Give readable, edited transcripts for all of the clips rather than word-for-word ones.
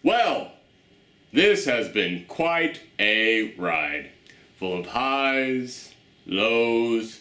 Well, this has been quite a ride, full of highs, lows,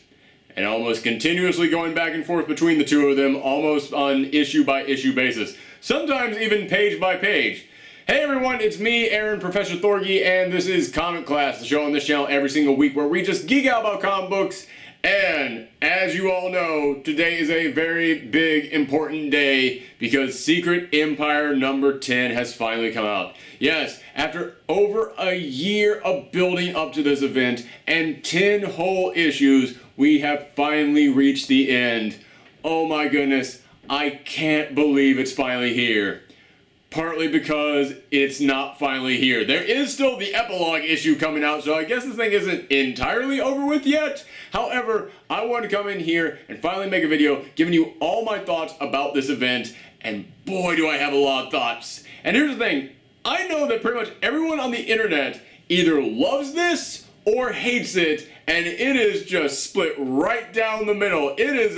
and almost continuously going back and forth between the two of them, almost on issue-by-issue basis, sometimes even page by page. Hey everyone, it's me, Aaron, Professor Thorgy, and this is Comic Class, the show on this channel every single week where we just geek out about comic books. And as you all know, today is a very big, important day because Secret Empire number 10 has finally come out. Yes, after over a year of building up to this event and 10 whole issues, we have finally reached the end. Oh my goodness, I can't believe it's finally here. Partly because it's not finally here. There is still the Epilogue issue coming out, so I guess this thing isn't entirely over with yet. However, I want to come in here and finally make a video giving you all my thoughts about this event, and boy do I have a lot of thoughts. And here's the thing, I know that pretty much everyone on the internet either loves this or hates it, and it is just split right down the middle. It is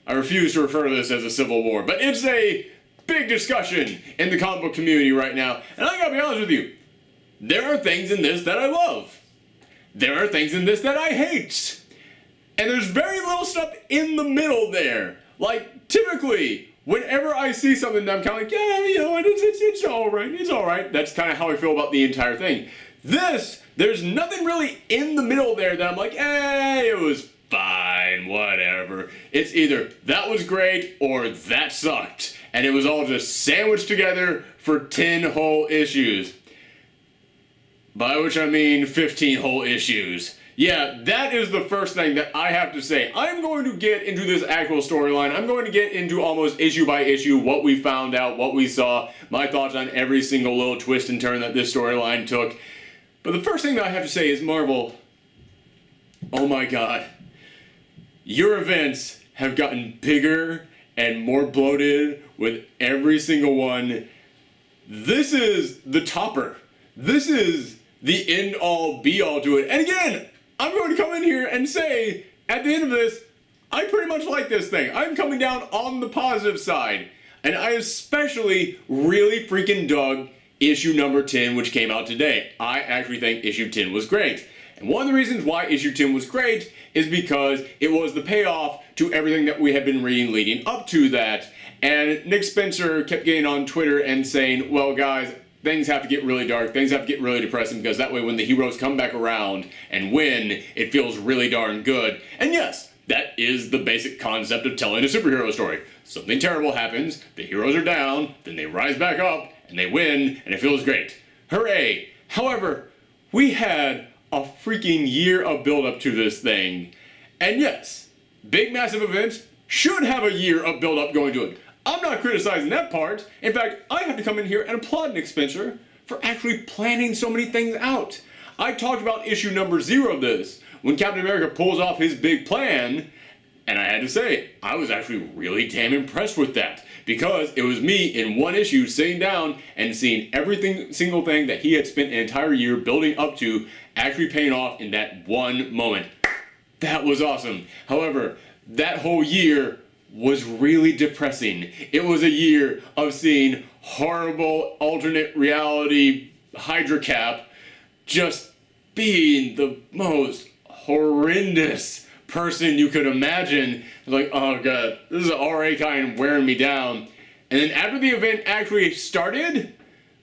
I refuse to refer to this as a civil war, but it's a big discussion in the comic book community right now, and I gotta be honest with you, there are things in this that I love. There are things in this that I hate. And there's very little stuff in the middle there. Like, typically, whenever I see something that I'm kind of like, yeah, you know, it's alright, it's alright. That's kind of how I feel about the entire thing. This, there's nothing really in the middle there that I'm like, hey, it was fine, whatever. It's either that was great or that sucked. And it was all just sandwiched together for 10 whole issues. By which I mean 15 whole issues. Yeah, that is the first thing that I have to say. I'm going to get into this actual storyline. I'm going to get into almost issue by issue what we found out, what we saw, my thoughts on every single little twist and turn that this storyline took. But the first thing that I have to say is, Marvel, oh my god. Your events have gotten bigger and more bloated with every single one. This is the topper. This is the end-all, be-all to it. And again, I'm going to come in here and say, at the end of this, I pretty much like this thing. I'm coming down on the positive side. And I especially really freaking dug issue number 10, which came out today. I actually think issue 10 was great. And one of the reasons why issue 10 was great is because it was the payoff to everything that we had been reading leading up to that. And Nick Spencer kept getting on Twitter and saying, well guys, things have to get really dark, things have to get really depressing, because that way when the heroes come back around and win, it feels really darn good. And yes, that is the basic concept of telling a superhero story. Something terrible happens, the heroes are down, then they rise back up, and they win, and it feels great. Hooray! However, we had a freaking year of build-up to this thing. And yes, big massive events should have a year of build-up going to it. I'm not criticizing that part. In fact, I have to come in here and applaud Nick Spencer for actually planning so many things out. I talked about issue number 0 of this, when Captain America pulls off his big plan, and I had to say, I was actually really damn impressed with that, because it was me in one issue sitting down and seeing every single thing that he had spent an entire year building up to actually paying off in that one moment. That was awesome. However, that whole year was really depressing. It was a year of seeing horrible alternate reality Hydra Cap just being the most horrendous person you could imagine. Like, oh god, this is already kind of wearing me down. And then after the event actually started,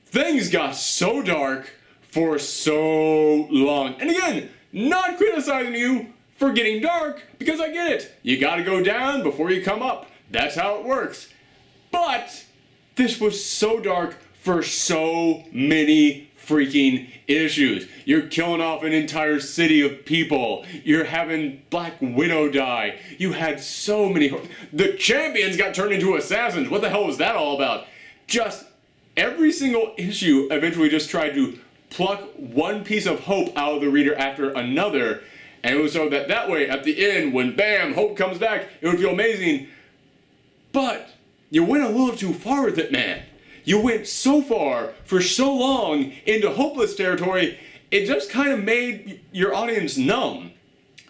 things got so dark for so long. And again, not criticizing you for getting dark, because I get it. You gotta go down before you come up. That's how it works. But this was so dark for so many freaking issues. You're killing off an entire city of people. You're having Black Widow die. You had so many... The champions got turned into assassins. What the hell was that all about? Just every single issue eventually just tried to pluck one piece of hope out of the reader after another. And it was so that way, at the end, when bam, hope comes back, it would feel amazing. But you went a little too far with it, man. You went so far for so long into hopeless territory, it just kind of made your audience numb.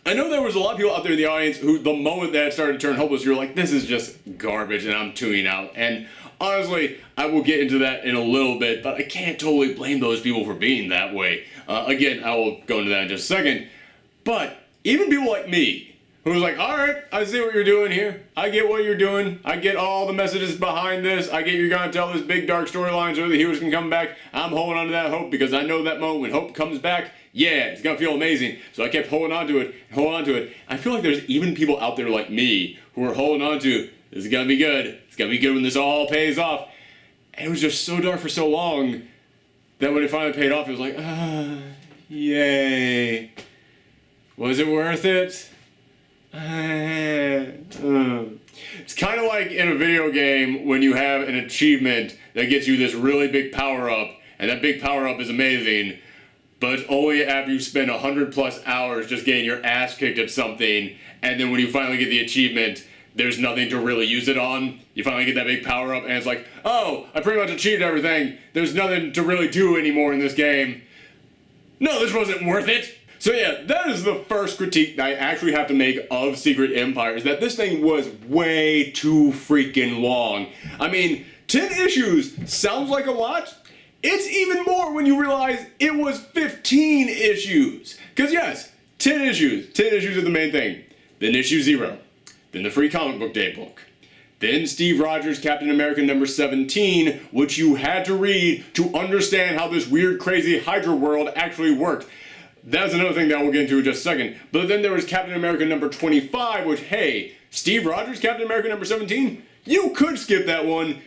I know there was a lot of people out there in the audience who, the moment that it started to turn hopeless, you're like, this is just garbage and I'm tuning out. And honestly, I will get into that in a little bit, but I can't totally blame those people for being that way. Again, I will go into that in just a second. But even people like me, who was like, alright, I see what you're doing here. I get what you're doing. I get all the messages behind this. I get you're going to tell this big dark storyline so the heroes can come back. I'm holding on to that hope because I know that moment when hope comes back, yeah, it's going to feel amazing. So I kept holding on to it, I feel like there's even people out there like me who are holding on to, this is going to be good. It's going to be good when this all pays off. And it was just so dark for so long that when it finally paid off, it was like, yay. Was it worth it? It's kind of like in a video game when you have an achievement that gets you this really big power-up, and that big power-up is amazing, but only after you spend 100+ hours just getting your ass kicked at something, and then when you finally get the achievement, there's nothing to really use it on. You finally get that big power-up, and it's like, oh, I pretty much achieved everything. There's nothing to really do anymore in this game. No, this wasn't worth it. So yeah, that is the first critique that I actually have to make of Secret Empire, is that this thing was way too freaking long. I mean, 10 issues sounds like a lot. It's even more when you realize it was 15 issues. Because yes, 10 issues. 10 issues are the main thing. Then issue 0. Then the free comic book day book. Then Steve Rogers' Captain America number 17, which you had to read to understand how this weird, crazy Hydra world actually worked. That's another thing that we'll get into in just a second. But then there was Captain America number 25, which, hey, Steve Rogers' Captain America number 17? You could skip that one.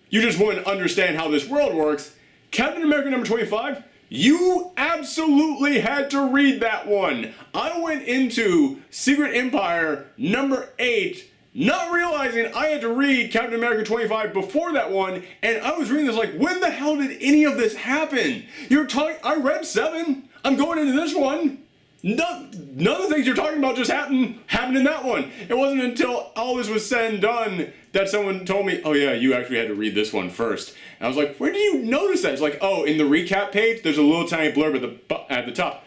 You just wouldn't understand how this world works. Captain America number 25? You absolutely had to read that one. I went into Secret Empire number 8 not realizing I had to read Captain America 25 before that one, and I was reading this like, when the hell did any of this happen? I read 7. I'm going into this one. None of the things you're talking about just happened in that one. It wasn't until all this was said and done that someone told me, oh yeah, you actually had to read this one first. And I was like, where do you notice that? It's like, oh, in the recap page, there's a little tiny blurb at the top.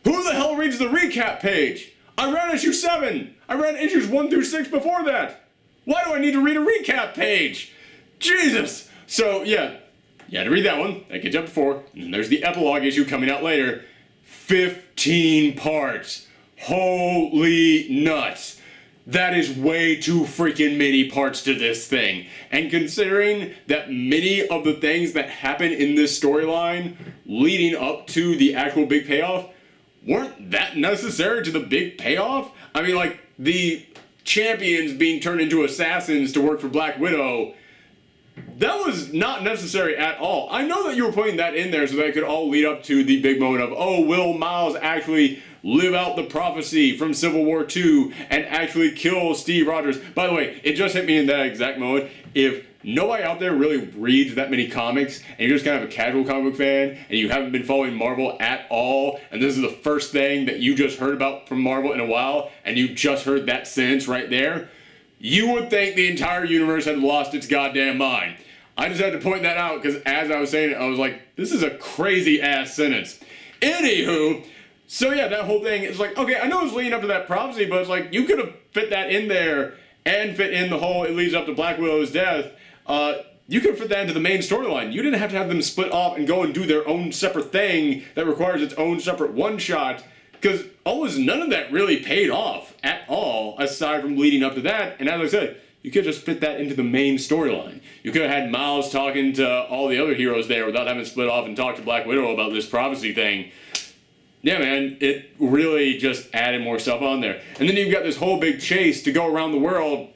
Who the hell reads the recap page? I read issue 7. I read issues 1 through 6 before that. Why do I need to read a recap page? Jesus. So yeah, you had to read that one. That gets up to 4. And then there's the epilogue issue coming out later. 15 parts. Holy nuts. That is way too freaking many parts to this thing. And considering that many of the things that happen in this storyline leading up to the actual big payoff weren't that necessary to the big payoff. I mean, like, the champions being turned into assassins to work for Black Widow, that was not necessary at all. I know that you were putting that in there so that it could all lead up to the big moment of, oh, will Miles actually live out the prophecy from Civil War II and actually kill Steve Rogers? By the way, it just hit me in that exact moment. If nobody out there really reads that many comics, and you're just kind of a casual comic book fan, and you haven't been following Marvel at all, and this is the first thing that you just heard about from Marvel in a while, and you just heard that sentence right there, you would think the entire universe had lost its goddamn mind. I just had to point that out, because as I was saying it, I was like, this is a crazy-ass sentence. Anywho, so yeah, that whole thing is like, okay, I know it's leading up to that prophecy, but it's like, you could have fit that in there, and fit in the whole, it leads up to Black Widow's death. You could fit that into the main storyline. You didn't have to have them split off and go and do their own separate thing that requires its own separate one-shot, because almost none of that really paid off at all, aside from leading up to that. And as I said, you could just fit that into the main storyline. You could have had Miles talking to all the other heroes there without having to split off and talk to Black Widow about this prophecy thing. Yeah, man, it really just added more stuff on there. And then you've got this whole big chase to go around the world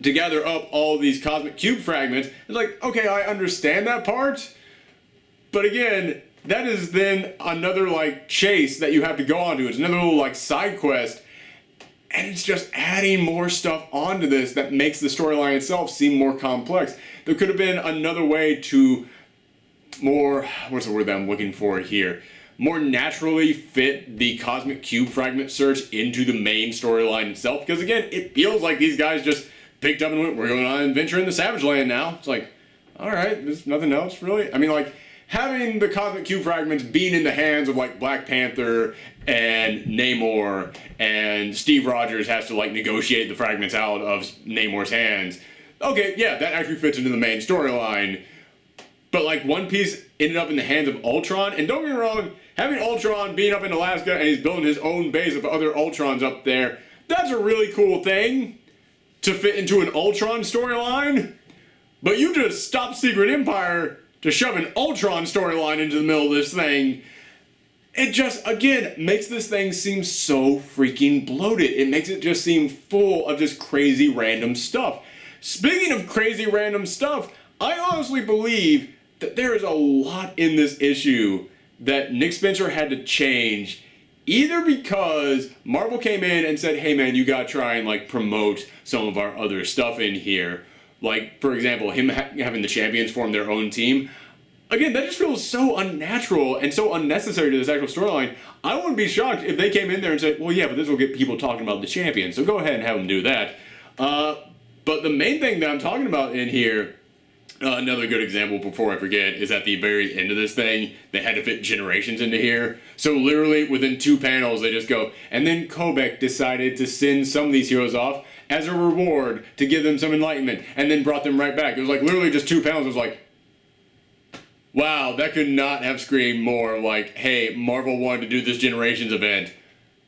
to gather up all these cosmic cube fragments. It's like, okay, I understand that part, but again, that is then another, like, chase that you have to go on to. It's another little, like, side quest, and it's just adding more stuff onto this that makes the storyline itself seem more complex. There could have been another way to more, what's the word that I'm looking for here? More naturally fit the cosmic cube fragment search into the main storyline itself, because again, it feels like these guys just picked up and went, we're going on an adventure in the Savage Land now. It's like, alright, there's nothing else really. I mean, like, having the cosmic cube fragments being in the hands of, like, Black Panther and Namor, and Steve Rogers has to, like, negotiate the fragments out of Namor's hands, okay, yeah, that actually fits into the main storyline. But like One Piece ended up in the hands of Ultron, and don't get me wrong, having Ultron being up in Alaska and he's building his own base of other Ultrons up there, that's a really cool thing to fit into an Ultron storyline. But you just stop Secret Empire to shove an Ultron storyline into the middle of this thing. It just, again, makes this thing seem so freaking bloated. It makes it just seem full of just crazy random stuff. Speaking of crazy random stuff, I honestly believe that there is a lot in this issue that Nick Spencer had to change, either because Marvel came in and said, hey man, you gotta try and like promote some of our other stuff in here. Like, for example, him having the champions form their own team. Again, that just feels so unnatural and so unnecessary to this actual storyline. I wouldn't be shocked if they came in there and said, well, yeah, but this will get people talking about the champions, so go ahead and have them do that. But the main thing that I'm talking about in here, another good example before I forget, is at the very end of this thing, they had to fit generations into here. So literally within 2 panels, they just go, and then Kobek decided to send some of these heroes off as a reward to give them some enlightenment, and then brought them right back. It was like literally just 2 panels. It was like, wow, that could not have screamed more like, hey, Marvel wanted to do this Generations event.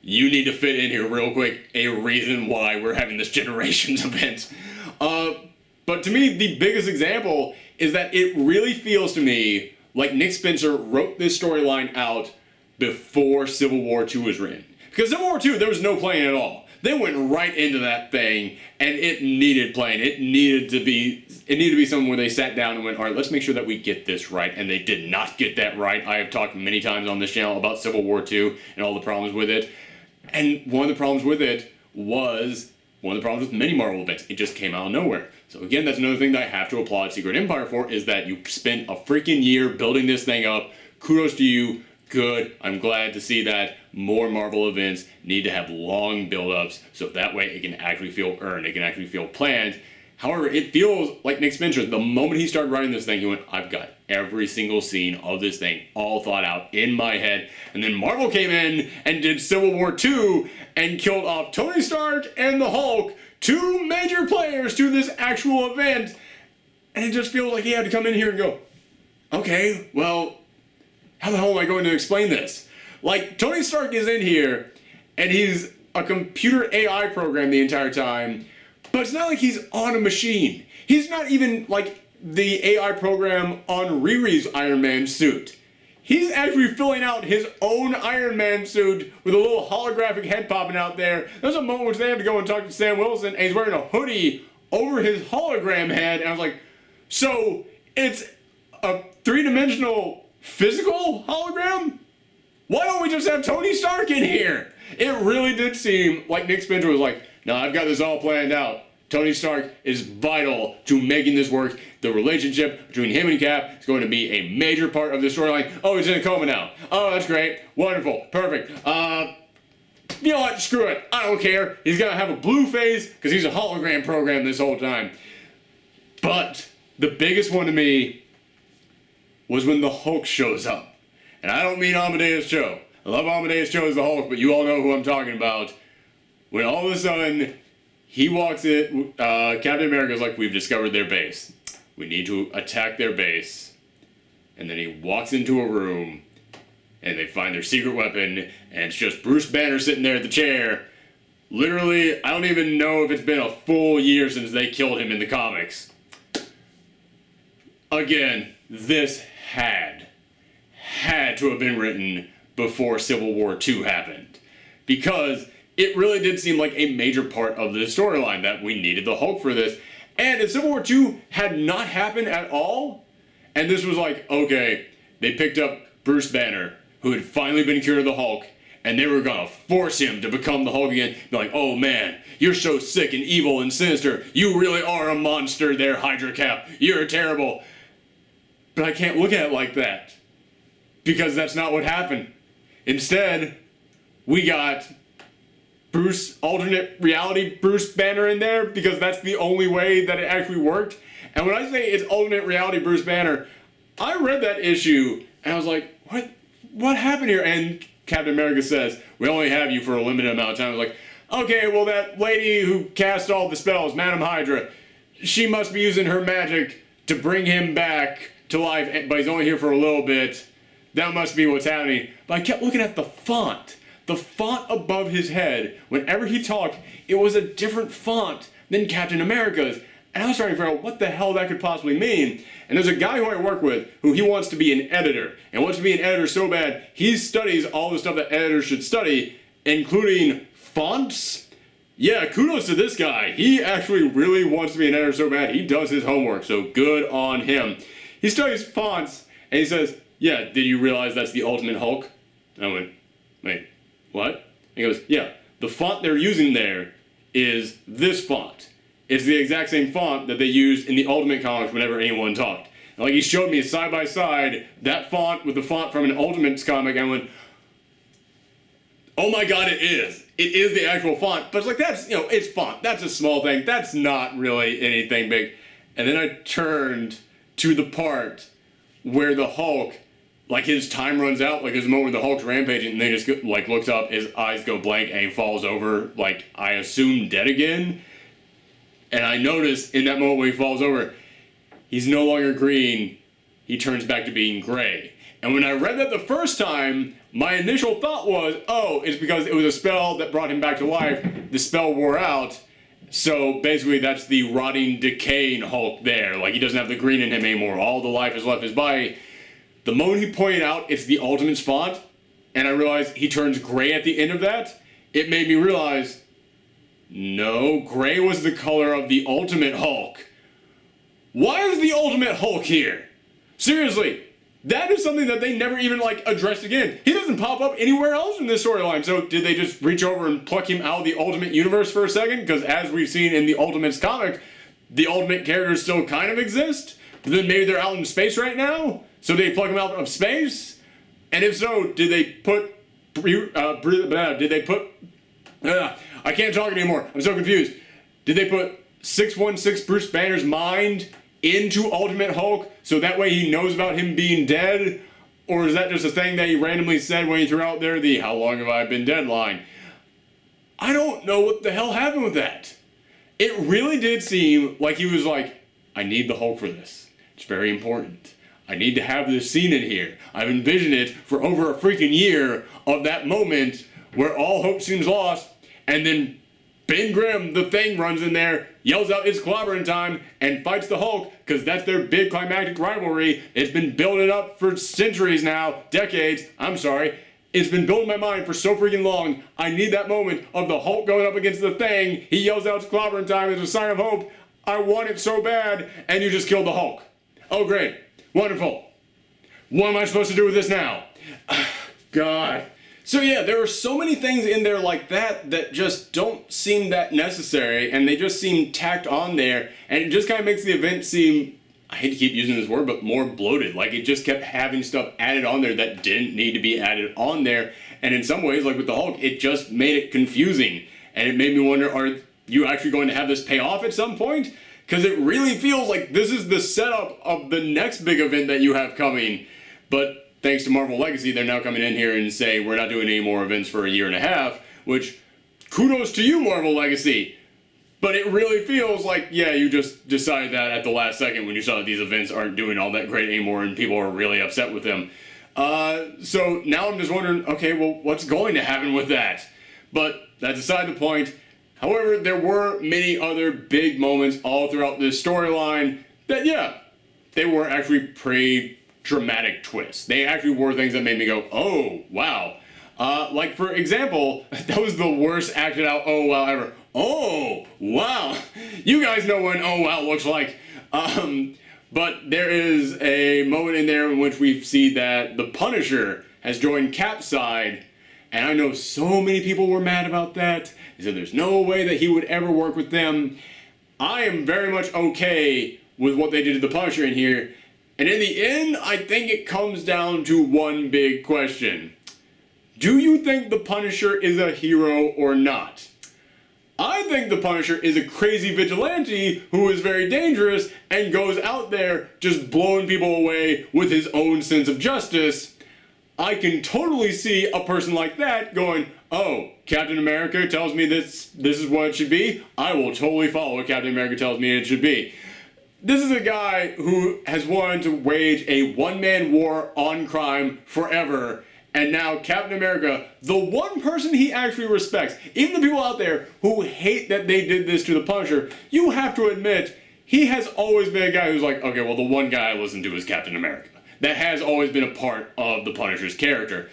You need to fit in here real quick a reason why we're having this Generations event. But to me, the biggest example is that it really feels to me like Nick Spencer wrote this storyline out before Civil War II was written. Because Civil War II, there was no plan at all. They went right into that thing, and it needed playing. It needed to be something where they sat down and went, all right, let's make sure that we get this right. And they did not get that right. I have talked many times on this channel about Civil War II and all the problems with it. And one of the problems with it was one of the problems with many Marvel events. It just came out of nowhere. So again, that's another thing that I have to applaud Secret Empire for, is that you spent a freaking year building this thing up. Kudos to you. Good. I'm glad to see that more Marvel events need to have long build-ups, so that way it can actually feel earned, it can actually feel planned. However, it feels like Nick Spencer, the moment he started writing this thing, he went, I've got every single scene of this thing all thought out in my head. And then Marvel came in and did Civil War II and killed off Tony Stark and the Hulk, 2 major players to this actual event. And it just feels like he had to come in here and go, okay, well, how the hell am I going to explain this? Like, Tony Stark is in here, and he's a computer AI program the entire time, but it's not like he's on a machine. He's not even like the AI program on Riri's Iron Man suit. He's actually filling out his own Iron Man suit with a little holographic head popping out there. There's a moment where they have to go and talk to Sam Wilson, and he's wearing a hoodie over his hologram head, and I was like, so it's a 3-dimensional physical hologram? Why don't we just have Tony Stark in here? It really did seem like Nick Spencer was like, no, I've got this all planned out. Tony Stark is vital to making this work. The relationship between him and Cap is going to be a major part of the storyline. Oh, he's in a coma now. Oh, that's great. Wonderful. Perfect. You know what? Screw it. I don't care. He's going to have a blue face because he's a hologram program this whole time. But the biggest one to me was when the Hulk shows up. And I don't mean Amadeus Cho. I love Amadeus Cho as the Hulk, but you all know who I'm talking about. When all of a sudden, he walks in, Captain America's like, we've discovered their base. We need to attack their base. And then he walks into a room, and they find their secret weapon, and it's just Bruce Banner sitting there at the chair. Literally, I don't even know if it's been a full year since they killed him in the comics. Again, this had to have been written before Civil War II happened, because it really did seem like a major part of the storyline that we needed the Hulk for this. And if Civil War II had not happened at all, and this was like, okay, they picked up Bruce Banner, who had finally been cured of the Hulk, and they were gonna force him to become the Hulk again, be like, oh man, you're so sick and evil and sinister, you really are a monster there, Hydra Cap, you're terrible. But I can't look at it like that, because that's not what happened. Instead, we got alternate reality Bruce Banner in there, because that's the only way that it actually worked. And when I say it's alternate reality Bruce Banner, I read that issue, and I was like, what happened here? And Captain America says, we only have you for a limited amount of time. I was like, okay, well that lady who cast all the spells, Madam Hydra, she must be using her magic to bring him back to life, but he's only here for a little bit. That must be what's happening. But I kept looking at the font. The font above his head, whenever he talked, it was a different font than Captain America's. And I was trying to figure out what the hell that could possibly mean. And there's a guy who I work with who he wants to be an editor. And wants to be an editor so bad, he studies all the stuff that editors should study, including fonts. Yeah, kudos to this guy. He actually really wants to be an editor so bad, he does his homework, so good on him. He studies fonts, and he says, yeah, did you realize that's the Ultimate Hulk? And I went, wait, what? And he goes, yeah, the font they're using there is this font. It's the exact same font that they used in the Ultimate comics whenever anyone talked. And like he showed me side by side that font with the font from an Ultimates comic, and I went, oh my god, it is. It is the actual font. But it's like, that's, it's font. That's a small thing. That's not really anything big. And then I turned to the part where the Hulk, like his time runs out, like there's a moment where the Hulk's rampaging and then he just looks up, his eyes go blank and he falls over, like I assume dead again. And I noticed in that moment when he falls over, he's no longer green, he turns back to being gray. And when I read that the first time, my initial thought was, oh, it's because it was a spell that brought him back to life. The spell wore out. So basically that's the rotting, decaying Hulk there. Like he doesn't have the green in him anymore. All the life has left his body. The moment he pointed out it's the Ultimate's font, and I realized he turns gray at the end of that, it made me realize, no, gray was the color of the Ultimate Hulk. Why is the Ultimate Hulk here? Seriously. That is something that they never even, addressed again. He doesn't pop up anywhere else in this storyline. So did they just reach over and pluck him out of the Ultimate Universe for a second? Because as we've seen in the Ultimates comic, the Ultimate characters still kind of exist. But then maybe they're out in space right now? So they plug him out of space? And if so, did they put... I can't talk anymore. I'm so confused. Did they put 616 Bruce Banner's mind into Ultimate Hulk, so that way he knows about him being dead? Or is that just a thing that he randomly said when he threw out there the "how long have I been dead" line? I don't know what the hell happened with that. It really did seem like he was like, I need the Hulk for this. It's very important. I need to have this scene in here. I've envisioned it for over a freaking year of that moment where all hope seems lost, and then Ben Grimm, the Thing, runs in there, yells out it's clobbering time, and fights the Hulk, because that's their big climactic rivalry. It's been building up for centuries now, decades, I'm sorry. It's been building in my mind for so freaking long. I need that moment of the Hulk going up against the Thing. He yells out it's clobbering time as a sign of hope. I want it so bad, and you just killed the Hulk. Oh great, wonderful. What am I supposed to do with this now? God. So yeah, there are so many things in there like that that just don't seem that necessary, and they just seem tacked on there, and it just kind of makes the event seem, I hate to keep using this word, but more bloated. Like it just kept having stuff added on there that didn't need to be added on there, and in some ways, like with the Hulk, it just made it confusing, and it made me wonder, are you actually going to have this pay off at some point? Because it really feels like this is the setup of the next big event that you have coming, but thanks to Marvel Legacy, they're now coming in here and saying we're not doing any more events for a year and a half, which, kudos to you, Marvel Legacy. But it really feels like, yeah, you just decided that at the last second when you saw that these events aren't doing all that great anymore and people are really upset with them. So now I'm just wondering, okay, well, what's going to happen with that? But that's beside the point. However, there were many other big moments all throughout this storyline that, yeah, they were actually pretty dramatic twists. They actually were things that made me go, oh, wow. Like, for example, that was the worst acted out oh, wow ever. Oh, wow. You guys know what an oh, wow looks like. But there is a moment in there in which we see that the Punisher has joined Cap's side, and I know so many people were mad about that. They said there's no way that he would ever work with them. I am very much okay with what they did to the Punisher in here. And in the end, I think it comes down to one big question. Do you think the Punisher is a hero or not? I think the Punisher is a crazy vigilante who is very dangerous and goes out there just blowing people away with his own sense of justice. I can totally see a person like that going, oh, Captain America tells me this is what it should be. I will totally follow what Captain America tells me it should be. This is a guy who has wanted to wage a one-man war on crime forever, and now Captain America, the one person he actually respects, even the people out there who hate that they did this to the Punisher, you have to admit, he has always been a guy who's like, okay, well, the one guy I listen to is Captain America. That has always been a part of the Punisher's character.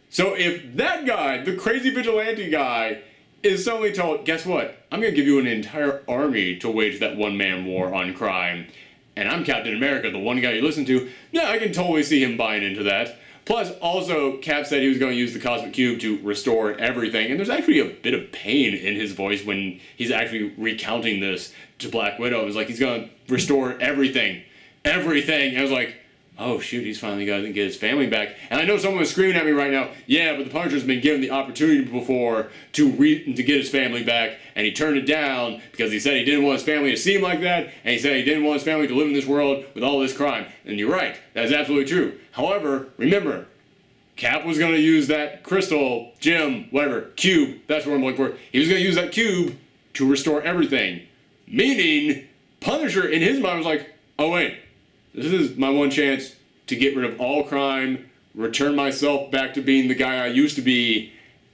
So if that guy, the crazy vigilante guy, is suddenly told, guess what? I'm going to give you an entire army to wage that one-man war on crime, and I'm Captain America, the one guy you listen to, yeah, I can totally see him buying into that. Plus, also, Cap said he was going to use the Cosmic Cube to restore everything, and there's actually a bit of pain in his voice when he's actually recounting this to Black Widow. It was like, he's going to restore everything. Everything! And I was like, oh shoot, he's finally got to get his family back. And I know someone is screaming at me right now, yeah, but the Punisher's been given the opportunity before to get his family back, and he turned it down because he said he didn't want his family to seem like that, and he said he didn't want his family to live in this world with all this crime. And you're right, that's absolutely true. However, remember, Cap was going to use that crystal, gem, whatever, cube, that's what I'm looking for. He was going to use that cube to restore everything. Meaning, Punisher in his mind was like, oh wait, this is my one chance to get rid of all crime, return myself back to being the guy I used to be,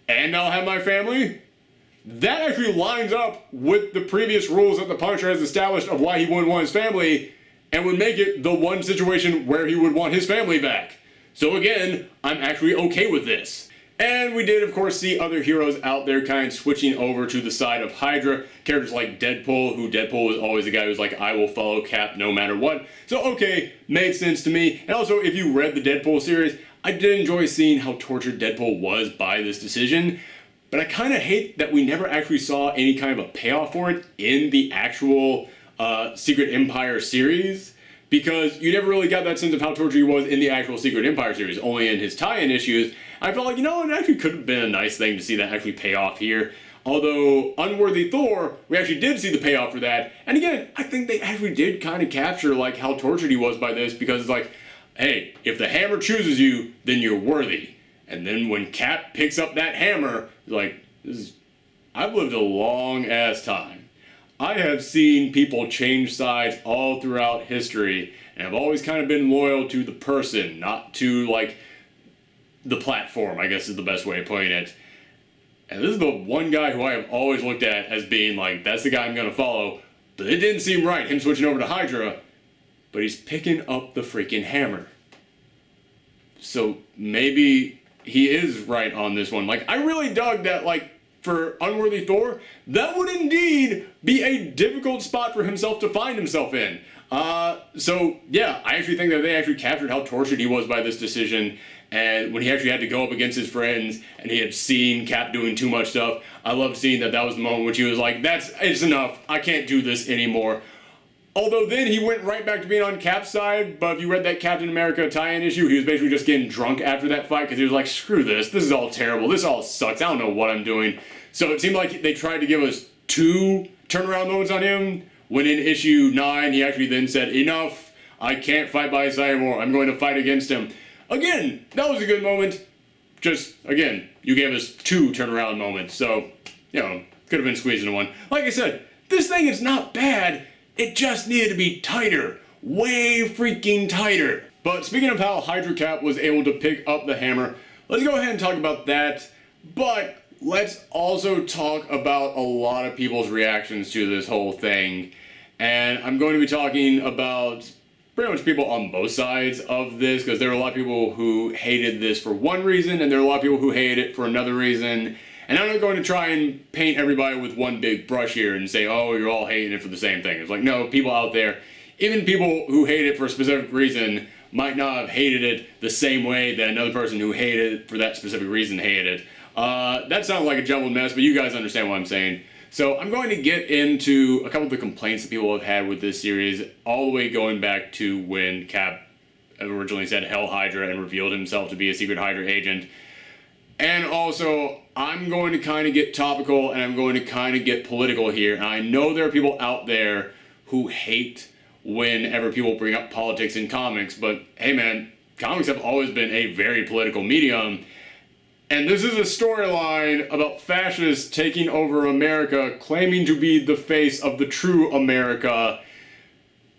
and I'll have my family? That actually lines up with the previous rules that the Punisher has established of why he wouldn't want his family, and would make it the one situation where he would want his family back. So again, I'm actually okay with this. And we did, of course, see other heroes out there kind of switching over to the side of Hydra. Characters like Deadpool, who Deadpool was always the guy who's like, I will follow Cap no matter what. So, okay, made sense to me. And also, if you read the Deadpool series, I did enjoy seeing how tortured Deadpool was by this decision. But I kind of hate that we never actually saw any kind of a payoff for it in the actual Secret Empire series. Because you never really got that sense of how tortured he was in the actual Secret Empire series, only in his tie-in issues. I felt like, you know, it actually could have been a nice thing to see that actually pay off here. Although, Unworthy Thor, we actually did see the payoff for that. And again, I think they actually did kind of capture, like, how tortured he was by this, because it's like, hey, if the hammer chooses you, then you're worthy. And then when Cap picks up that hammer, he's like, I've lived a long-ass time. I have seen people change sides all throughout history, and I've always kind of been loyal to the person, not to, like, the platform, I guess is the best way of putting it. And this is the one guy who I have always looked at as being like, that's the guy I'm going to follow. But it didn't seem right, him switching over to Hydra. But he's picking up the freaking hammer. So maybe he is right on this one. Like, I really dug that, like, for Unworthy Thor, that would indeed be a difficult spot for himself to find himself in. So, yeah, I actually think that they actually captured how tortured he was by this decision. And when he actually had to go up against his friends, and he had seen Cap doing too much stuff, I loved seeing that was the moment which he was like, it's enough, I can't do this anymore. Although then he went right back to being on Cap's side, but if you read that Captain America tie-in issue, he was basically just getting drunk after that fight, because he was like, screw this is all terrible, this all sucks, I don't know what I'm doing. So it seemed like they tried to give us 2 turnaround moments on him, when in issue 9, he actually then said, enough, I can't fight by his side anymore, I'm going to fight against him. Again, that was a good moment. Just, again, you gave us 2 turnaround moments, so, you know, could have been squeezed into one. Like I said, this thing is not bad, it just needed to be tighter. Way freaking tighter. But speaking of how Hydra Cap was able to pick up the hammer, let's go ahead and talk about that. But let's also talk about a lot of people's reactions to this whole thing. And I'm going to be talking about pretty much people on both sides of this, because there are a lot of people who hated this for one reason, and there are a lot of people who hated it for another reason. And I'm not going to try and paint everybody with one big brush here and say, oh, you're all hating it for the same thing. It's like, no, people out there, even people who hate it for a specific reason, might not have hated it the same way that another person who hated it for that specific reason hated it. That sounds like a jumbled mess, but you guys understand what I'm saying. So I'm going to get into a couple of the complaints that people have had with this series, all the way going back to when Cap originally said Hell Hydra and revealed himself to be a secret Hydra agent. And also, I'm going to kind of get topical, and I'm going to kind of get political here. And I know there are people out there who hate whenever people bring up politics in comics, but hey man, comics have always been a very political medium. And this is a storyline about fascists taking over America, claiming to be the face of the true America.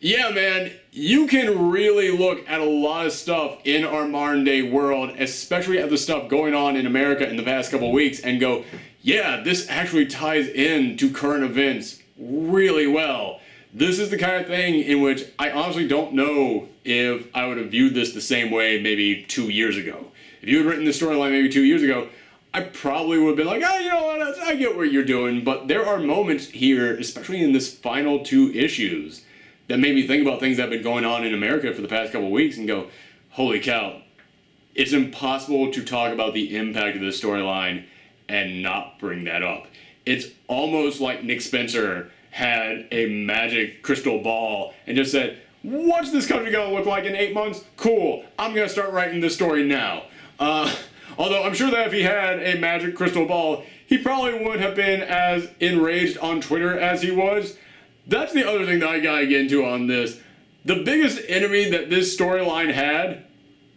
Yeah, man, you can really look at a lot of stuff in our modern day world, especially at the stuff going on in America in the past couple weeks, and go, yeah, this actually ties in to current events really well. This is the kind of thing in which I honestly don't know if I would have viewed this the same way maybe 2 years ago. If you had written this storyline maybe 2 years ago, I probably would have been like, oh, you know what, I get what you're doing, but there are moments here, especially in this final 2 issues, that made me think about things that have been going on in America for the past couple weeks and go, holy cow, it's impossible to talk about the impact of this storyline and not bring that up. It's almost like Nick Spencer had a magic crystal ball and just said, what's this country gonna look like in 8 months? Cool, I'm gonna start writing this story now. Although I'm sure that if he had a magic crystal ball, he probably wouldn't have been as enraged on Twitter as he was. That's the other thing that I gotta get into on this. The biggest enemy that this storyline had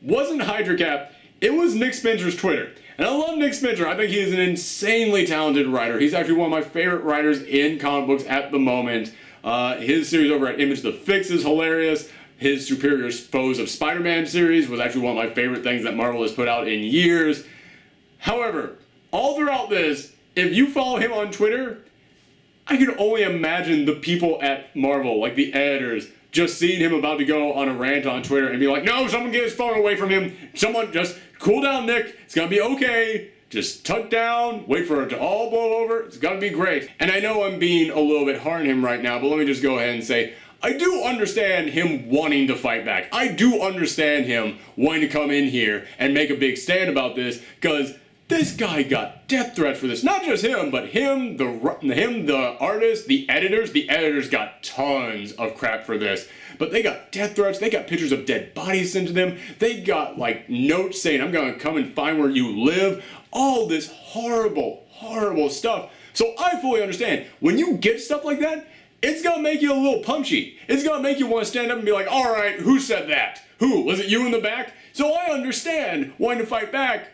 wasn't Hydra Cap, it was Nick Spencer's Twitter. And I love Nick Spencer. I think he's an insanely talented writer. He's actually one of my favorite writers in comic books at the moment. His series over at Image the Fix is hilarious. His Superior Foes of Spider-Man series was actually one of my favorite things that Marvel has put out in years. However, all throughout this, if you follow him on Twitter, I can only imagine the people at Marvel, like the editors, just seeing him about to go on a rant on Twitter and be like, no, someone get his phone away from him. Someone just cool down, Nick. It's gonna be okay. Just tuck down, wait for it to all blow over. It's gonna be great. And I know I'm being a little bit hard on him right now, but let me just go ahead and say, I do understand him wanting to fight back. I do understand him wanting to come in here and make a big stand about this, because this guy got death threats for this. Not just him, but him, the artist, the editors. The editors got tons of crap for this. But they got death threats. They got pictures of dead bodies sent to them. They got like notes saying, I'm gonna come and find where you live. All this horrible, horrible stuff. So I fully understand. When you get stuff like that, it's gonna make you a little punchy. It's gonna make you want to stand up and be like, all right, who said that? Who? Was it you in the back? So I understand wanting to fight back.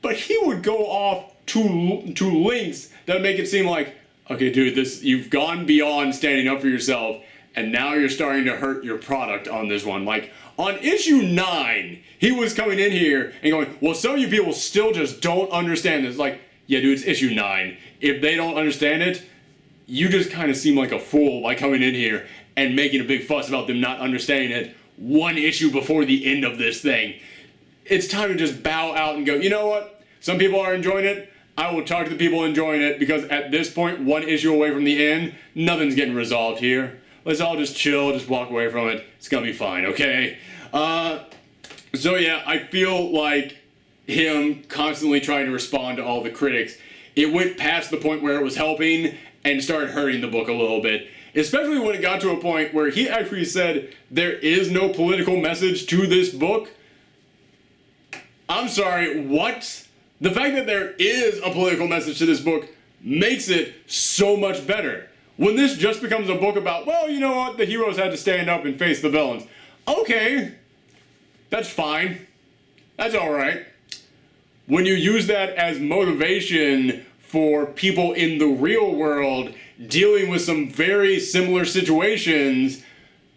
But he would go off to lengths that would make it seem like, okay, dude, you've gone beyond standing up for yourself, and now you're starting to hurt your product on this one. Like, on issue 9, he was coming in here and going, well, some of you people still just don't understand this. Like, yeah, dude, it's issue 9. If they don't understand it, you just kind of seem like a fool by coming in here and making a big fuss about them not understanding it 1 issue before the end of this thing. It's time to just bow out and go, you know what? Some people are enjoying it. I will talk to the people enjoying it, because at this point, 1 issue away from the end, nothing's getting resolved here. Let's all just chill, just walk away from it. It's gonna be fine, okay? So yeah, I feel like him constantly trying to respond to all the critics, it went past the point where it was helping and started hurting the book a little bit. Especially when it got to a point where he actually said, there is no political message to this book. I'm sorry, what? The fact that there is a political message to this book makes it so much better. When this just becomes a book about, well, you know what, the heroes had to stand up and face the villains. Okay, that's fine. That's alright. When you use that as motivation for people in the real world dealing with some very similar situations,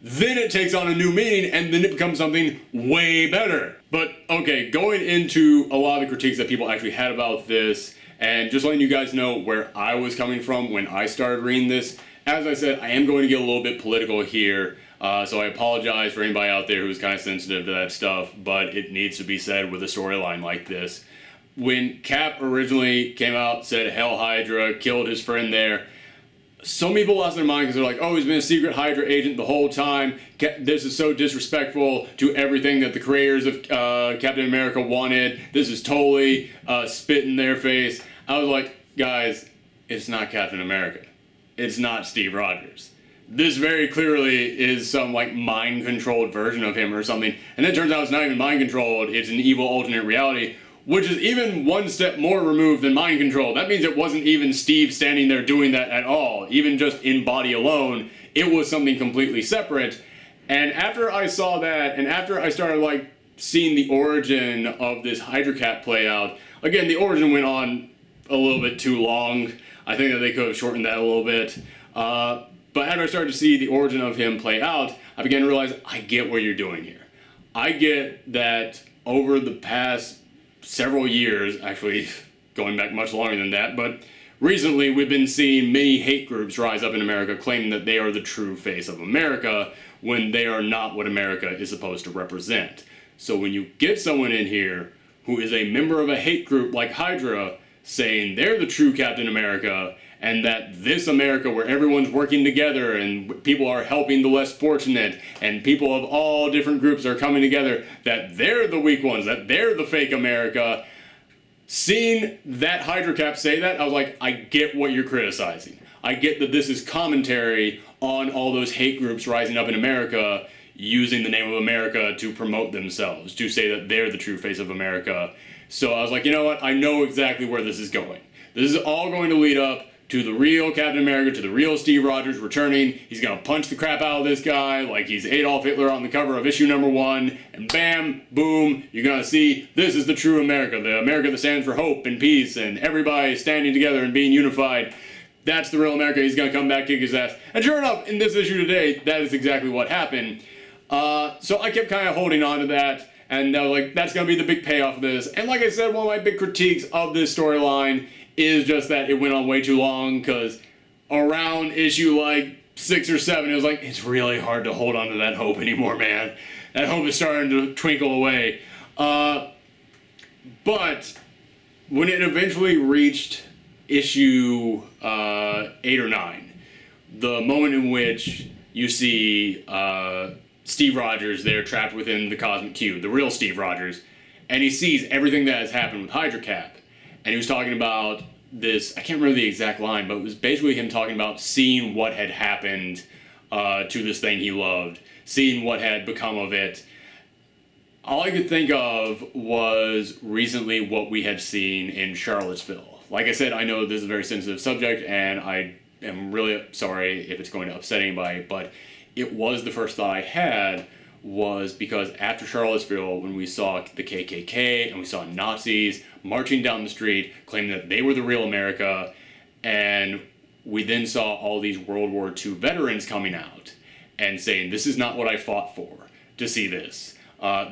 then it takes on a new meaning, and then it becomes something way better. But, okay, going into a lot of the critiques that people actually had about this, and just letting you guys know where I was coming from when I started reading this, as I said, I am going to get a little bit political here, so I apologize for anybody out there who's kind of sensitive to that stuff, but it needs to be said with a storyline like this. When Cap originally came out, said Hell Hydra, killed his friend there, some people lost their mind because they're like, oh, he's been a secret Hydra agent the whole time. This is so disrespectful to everything that the creators of Captain America wanted. This is totally spit in their face. I was like, guys, it's not Captain America. It's not Steve Rogers. This very clearly is some like mind-controlled version of him or something. And it turns out it's not even mind-controlled. It's an evil alternate reality, which is even 1 step more removed than mind control. That means it wasn't even Steve standing there doing that at all. Even just in body alone, it was something completely separate. And after I saw that, and after I started like seen the origin of this Hydra Cap play out. Again, the origin went on a little bit too long. I think that they could have shortened that a little bit. But after I started to see the origin of him play out, I began to realize I get what you're doing here. I get that over the past several years, actually going back much longer than that, but recently we've been seeing many hate groups rise up in America claiming that they are the true face of America when they are not what America is supposed to represent. So when you get someone in here who is a member of a hate group like Hydra saying they're the true Captain America, and that this America where everyone's working together and people are helping the less fortunate and people of all different groups are coming together, that they're the weak ones, that they're the fake America. Seeing that Hydra Cap say that, I was like, I get what you're criticizing. I get that this is commentary on all those hate groups rising up in America using the name of America to promote themselves, to say that they're the true face of America. So I was like, you know what? I know exactly where this is going. This is all going to lead up to the real Captain America, to the real Steve Rogers returning. He's going to punch the crap out of this guy like he's Adolf Hitler on the cover of issue number 1. And bam, boom, you're going to see this is the true America. The America that stands for hope and peace and everybody standing together and being unified. That's the real America. He's going to come back, kick his ass. And sure enough, in this issue today, that is exactly what happened. So I kept kind of holding on to that. And I was like, that's going to be the big payoff of this. And like I said, one of my big critiques of this storyline is just that it went on way too long, because around issue like 6 or 7, it was like, it's really hard to hold on to that hope anymore, man. That hope is starting to twinkle away. But when it eventually reached issue 8 or 9, the moment in which you see Steve Rogers there trapped within the Cosmic Cube, the real Steve Rogers, and he sees everything that has happened with Hydra Cap. And he was talking about this, I can't remember the exact line, but it was basically him talking about seeing what had happened to this thing he loved, seeing what had become of it. All I could think of was recently what we had seen in Charlottesville. Like I said, I know this is a very sensitive subject, and I am really sorry if it's going to upset anybody, but it was the first thought I had, was because after Charlottesville, when we saw the KKK and we saw Nazis marching down the street claiming that they were the real America, and we then saw all these World War II veterans coming out and saying, this is not what I fought for, to see this.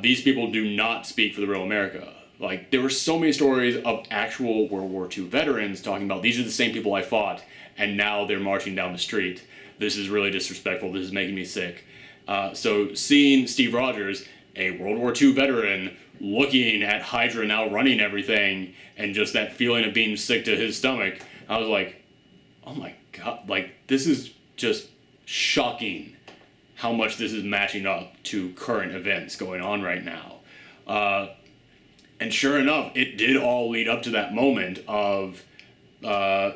These people do not speak for the real America. Like, there were so many stories of actual World War II veterans talking about, these are the same people I fought, and now they're marching down the street. This is really disrespectful. This is making me sick. So seeing Steve Rogers, a World War II veteran, looking at Hydra now running everything, and just that feeling of being sick to his stomach, I was like, oh my god, like, this is just shocking how much this is matching up to current events going on right now. And sure enough, it did all lead up to that moment of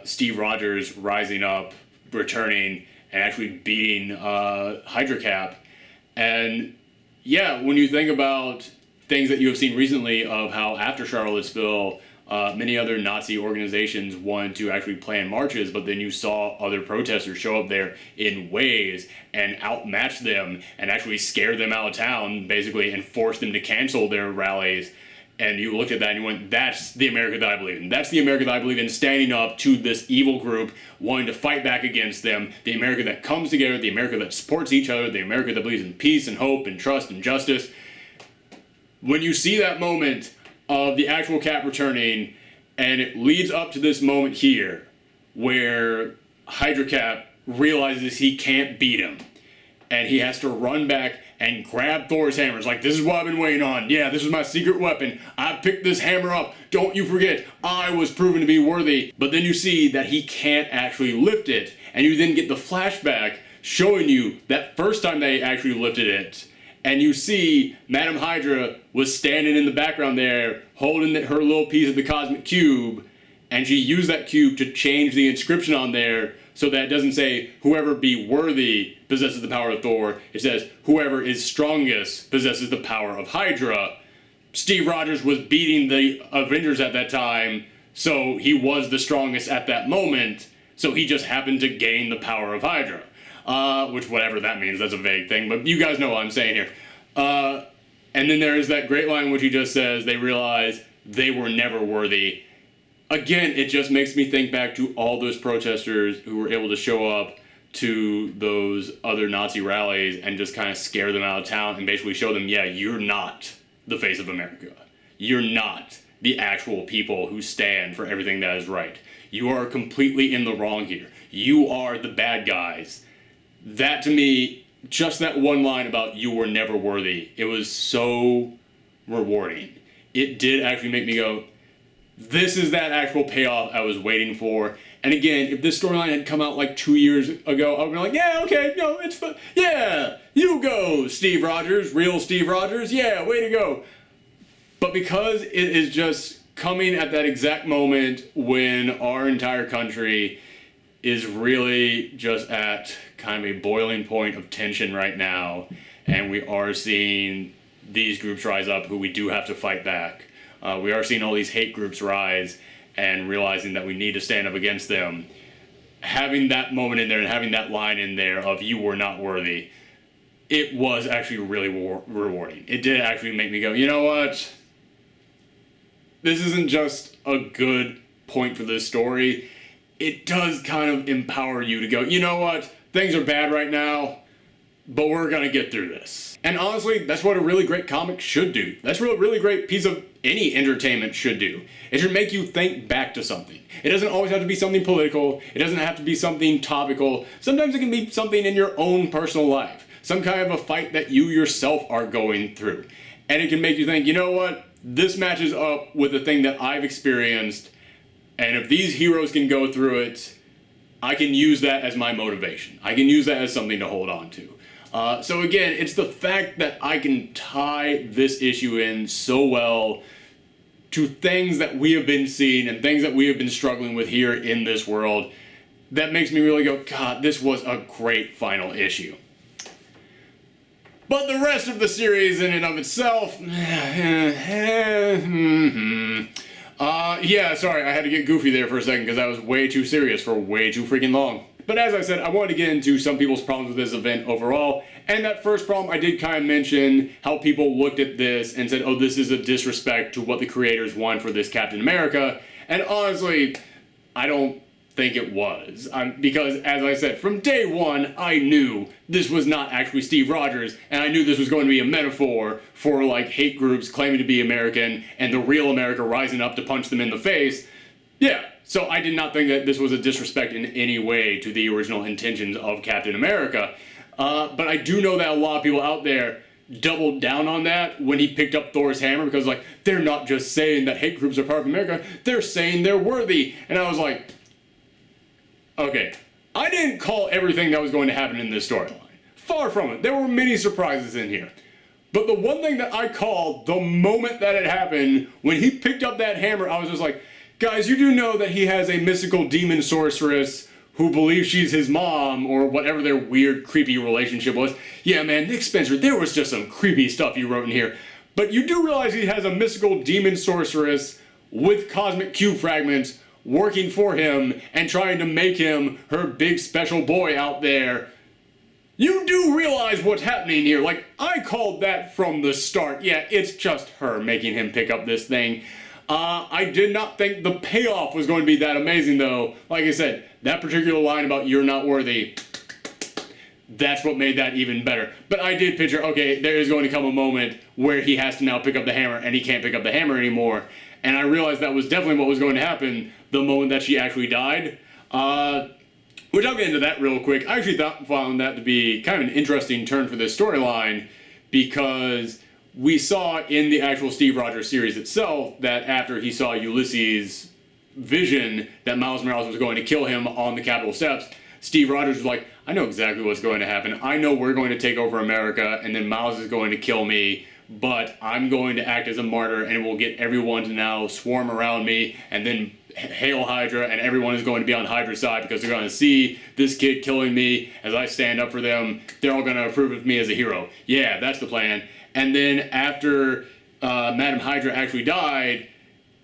Steve Rogers rising up, returning, and actually beating Hydra Cap. And yeah, when you think about things that you have seen recently of how after Charlottesville, many other Nazi organizations wanted to actually plan marches, but then you saw other protesters show up there in waves and outmatch them and actually scare them out of town, basically, and force them to cancel their rallies. And you looked at that and you went, that's the America that I believe in. That's the America that I believe in, standing up to this evil group, wanting to fight back against them. The America that comes together, the America that supports each other, the America that believes in peace and hope and trust and justice. When you see that moment of the actual Cap returning, and it leads up to this moment here, where Hydra Cap realizes he can't beat him, and he has to run back and grab Thor's hammer. It's like, this is what I've been waiting on. Yeah, this is my secret weapon. I picked this hammer up. Don't you forget, I was proven to be worthy. But then you see that he can't actually lift it. And you then get the flashback showing you that first time they actually lifted it. And you see Madame Hydra was standing in the background there, holding her little piece of the Cosmic Cube. And she used that cube to change the inscription on there, so that it doesn't say, whoever be worthy possesses the power of Thor. It says, whoever is strongest possesses the power of Hydra. Steve Rogers was beating the Avengers at that time, so he was the strongest at that moment, so he just happened to gain the power of Hydra. Which, whatever that means, that's a vague thing, but you guys know what I'm saying here. And then there is that great line which he just says, they realize they were never worthy. Again, it just makes me think back to all those protesters who were able to show up to those other Nazi rallies and just kind of scare them out of town and basically show them, yeah, you're not the face of America. You're not the actual people who stand for everything that is right. You are completely in the wrong here. You are the bad guys. That, to me, just that one line about you were never worthy, it was so rewarding. It did actually make me go, this is that actual payoff I was waiting for. And again, if this storyline had come out like 2 years ago, I would be like, yeah, okay, no, it's fun. Yeah, you go, Steve Rogers, real Steve Rogers. Yeah, way to go. But because it is just coming at that exact moment when our entire country is really just at kind of a boiling point of tension right now, and we are seeing these groups rise up who we do have to fight back. We are seeing all these hate groups rise and realizing that we need to stand up against them. Having that moment in there and having that line in there of you were not worthy, it was actually really rewarding. It did actually make me go, you know what? This isn't just a good point for this story. It does kind of empower you to go, you know what? Things are bad right now, but we're going to get through this. And honestly, that's what a really great comic should do. That's what a really great piece of any entertainment should do. It should make you think back to something. It doesn't always have to be something political. It doesn't have to be something topical. Sometimes it can be something in your own personal life. Some kind of a fight that you yourself are going through. And it can make you think, you know what? This matches up with the thing that I've experienced. And if these heroes can go through it, I can use that as my motivation. I can use that as something to hold on to. So again, it's the fact that I can tie this issue in so well to things that we have been seeing and things that we have been struggling with here in this world that makes me really go, God, this was a great final issue. But the rest of the series in and of itself, yeah, sorry, I had to get goofy there for a second because I was way too serious for way too freaking long. But as I said, I wanted to get into some people's problems with this event overall. And that first problem, I did kind of mention how people looked at this and said, oh, this is a disrespect to what the creators want for this Captain America. And honestly, I don't think it was. Because, as I said, from day one, I knew this was not actually Steve Rogers. And I knew this was going to be a metaphor for, like, hate groups claiming to be American and the real America rising up to punch them in the face. Yeah. So I did not think that this was a disrespect in any way to the original intentions of Captain America. But I do know that a lot of people out there doubled down on that when he picked up Thor's hammer because, like, they're not just saying that hate groups are part of America, they're saying they're worthy. And I was like, okay, I didn't call everything that was going to happen in this storyline. Far from it. There were many surprises in here. But the one thing that I called the moment that it happened, when he picked up that hammer, I was just like, guys, you do know that he has a mystical demon sorceress who believes she's his mom, or whatever their weird, creepy relationship was. Yeah, man, Nick Spencer, there was just some creepy stuff you wrote in here. But you do realize he has a mystical demon sorceress with cosmic cube fragments working for him and trying to make him her big special boy out there. You do realize what's happening here. Like, I called that from the start. Yeah, it's just her making him pick up this thing. I did not think the payoff was going to be that amazing, though. Like I said, that particular line about you're not worthy, that's what made that even better. But I did picture, okay, there is going to come a moment where he has to now pick up the hammer, and he can't pick up the hammer anymore. And I realized that was definitely what was going to happen the moment that she actually died. Which I'll get into that real quick. I actually found that to be kind of an interesting turn for this storyline, because we saw in the actual Steve Rogers series itself that after he saw Ulysses' vision that Miles Morales was going to kill him on the Capitol steps, Steve Rogers was like, I know exactly what's going to happen. I know we're going to take over America, and then Miles is going to kill me, but I'm going to act as a martyr, and it will get everyone to now swarm around me, and then hail Hydra, and everyone is going to be on Hydra's side because they're going to see this kid killing me as I stand up for them. They're all going to approve of me as a hero. Yeah, that's the plan. And then after Madam Hydra actually died,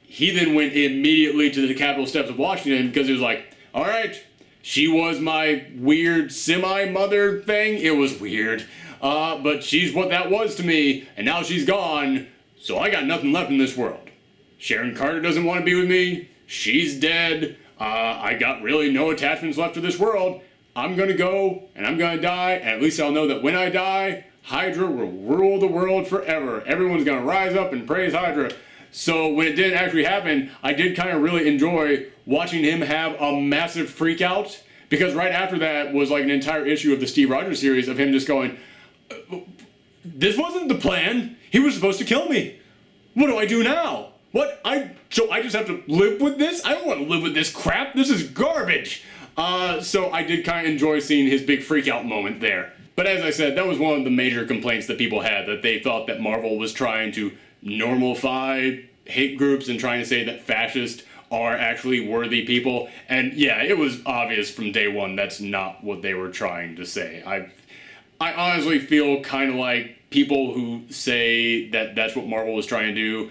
he then went immediately to the Capitol steps of Washington because he was like, all right, she was my weird semi-mother thing. It was weird. but she's what that was to me, and now she's gone, so I got nothing left in this world. Sharon Carter doesn't want to be with me. She's dead. I got really no attachments left to this world. I'm gonna go, and I'm gonna die, and at least I'll know that when I die, Hydra will rule the world forever. Everyone's gonna rise up and praise Hydra. So when it didn't actually happen, I did kind of really enjoy watching him have a massive freak out, because right after that was like an entire issue of the Steve Rogers series of him just going, this wasn't the plan. He was supposed to kill me. What do I do now? So I just have to live with this? I don't want to live with this crap. This is garbage. So I did kind of enjoy seeing his big freak out moment there. But as I said, that was one of the major complaints that people had, that they thought that Marvel was trying to normalify hate groups and trying to say that fascists are actually worthy people. And yeah, it was obvious from day one that's not what they were trying to say. I honestly feel kind of like people who say that that's what Marvel was trying to do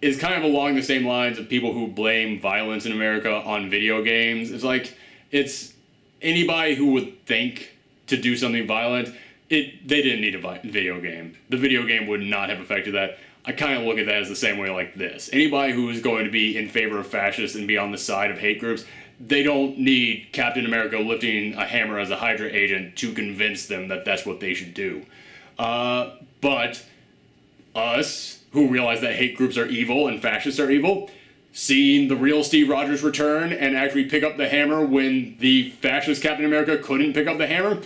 is kind of along the same lines of people who blame violence in America on video games. It's like, it's anybody who would think to do something violent, they didn't need a video game. The video game would not have affected that. I kind of look at that as the same way like this. Anybody who is going to be in favor of fascists and be on the side of hate groups, they don't need Captain America lifting a hammer as a Hydra agent to convince them that that's what they should do. But us, who realize that hate groups are evil and fascists are evil, seeing the real Steve Rogers return and actually pick up the hammer when the fascist Captain America couldn't pick up the hammer,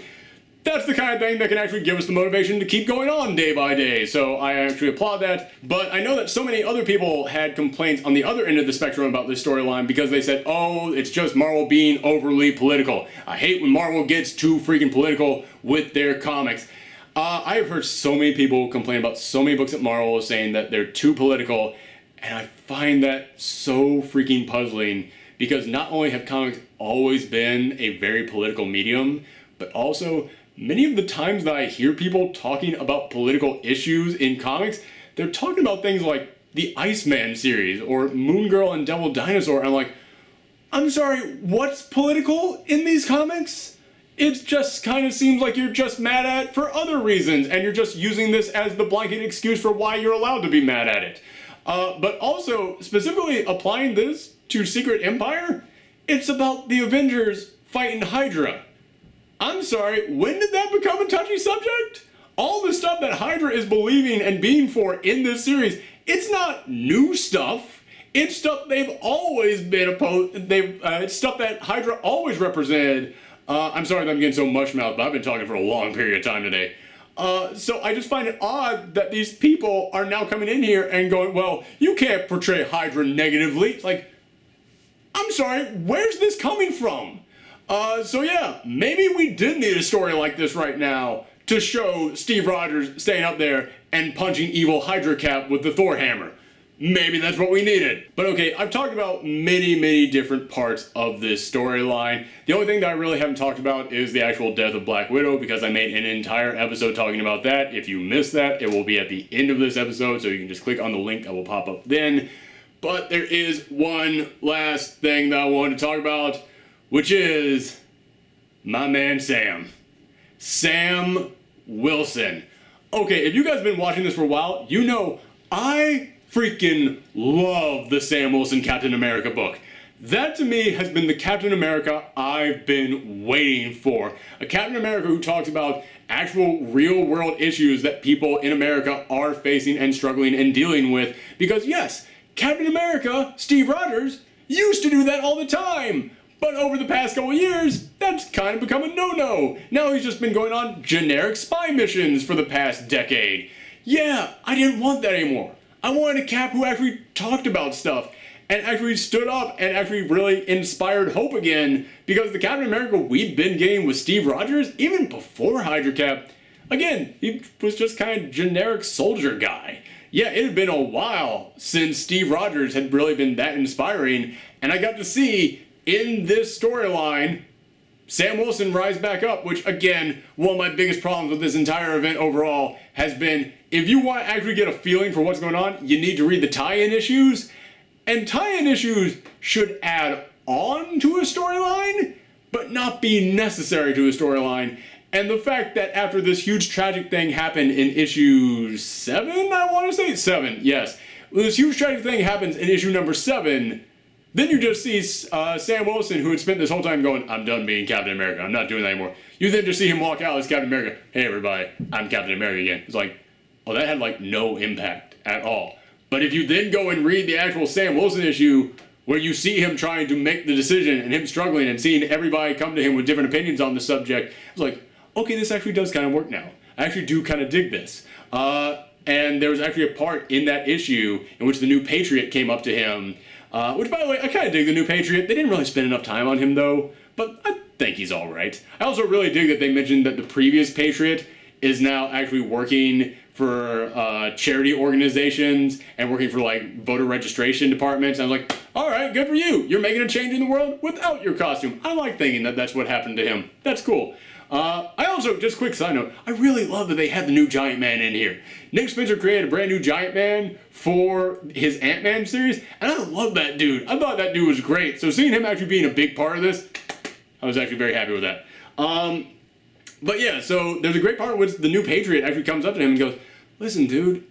that's the kind of thing that can actually give us the motivation to keep going on day by day. So I actually applaud that. But I know that so many other people had complaints on the other end of the spectrum about this storyline because they said, oh, it's just Marvel being overly political. I hate when Marvel gets too freaking political with their comics. I have heard so many people complain about so many books at Marvel saying that they're too political, and I find that so freaking puzzling because not only have comics always been a very political medium, but also many of the times that I hear people talking about political issues in comics, they're talking about things like the Iceman series or Moon Girl and Devil Dinosaur, and I'm like, I'm sorry, what's political in these comics? It just kind of seems like you're just mad at it for other reasons, and you're just using this as the blanket excuse for why you're allowed to be mad at it. But also, specifically applying this to Secret Empire, it's about the Avengers fighting Hydra. I'm sorry, when did that become a touchy subject? All the stuff that Hydra is believing and being for in this series, it's not new stuff. It's stuff they've always been opposed. It's stuff that Hydra always represented. I'm sorry that I'm getting so mush-mouthed, but I've been talking for a long period of time today. So I just find it odd that these people are now coming in here and going, well, you can't portray Hydra negatively. It's like, I'm sorry, where's this coming from? So yeah, maybe we did need a story like this right now to show Steve Rogers staying up there and punching evil Hydra Cap with the Thor hammer. Maybe that's what we needed. But okay, I've talked about many different parts of this storyline. The only thing that I really haven't talked about is the actual death of Black Widow, because I made an entire episode talking about that. If you missed that, it will be at the end of this episode, so you can just click on the link that will pop up then. But there is one last thing that I wanted to talk about, which is my man Sam. Sam Wilson. Okay, if you guys have been watching this for a while, you know I freaking love the Sam Wilson Captain America book. That to me has been the Captain America I've been waiting for. A Captain America who talks about actual real world issues that people in America are facing and struggling and dealing with. Because yes, Captain America, Steve Rogers, used to do that all the time. But over the past couple years, that's kind of become a no-no. Now he's just been going on generic spy missions for the past decade. Yeah, I didn't want that anymore. I wanted a Cap who actually talked about stuff and actually stood up and actually really inspired hope again, because the Captain America we've been getting with Steve Rogers, even before Hydra Cap, again, he was just kind of generic soldier guy. Yeah, it had been a while since Steve Rogers had really been that inspiring, and I got to see in this storyline Sam Wilson rise back up, which again, one of my biggest problems with this entire event overall has been, if you want to actually get a feeling for what's going on, you need to read the tie-in issues, and tie-in issues should add on to a storyline, but not be necessary to a storyline. And the fact that after this huge tragic thing happened in issue 7, I want to say 7, yes. When this huge tragic thing happens in issue number 7, then you just see Sam Wilson, who had spent this whole time going, I'm done being Captain America, I'm not doing that anymore. You then just see him walk out as Captain America. Hey everybody, I'm Captain America again. It's like, oh, that had like no impact at all. But if you then go and read the actual Sam Wilson issue, where you see him trying to make the decision and him struggling and seeing everybody come to him with different opinions on the subject, it's like, okay, this actually does kind of work now. I actually do kind of dig this. And there was actually a part in that issue in which the New Patriot came up to him, which, by the way, I kind of dig the New Patriot. They didn't really spend enough time on him, though, but I think he's all right. I also really dig that they mentioned that the previous Patriot is now actually working for charity organizations and working for, like, voter registration departments. And I was like, all right, good for you. You're making a change in the world without your costume. I like thinking that that's what happened to him. That's cool. I also, just quick side note, I really love that they had the new Giant Man in here. Nick Spencer created a brand new Giant Man for his Ant-Man series, and I love that dude. I thought that dude was great. So seeing him actually being a big part of this, I was actually very happy with that. But yeah, so there's a great part in which the New Patriot actually comes up to him and goes, listen, dude,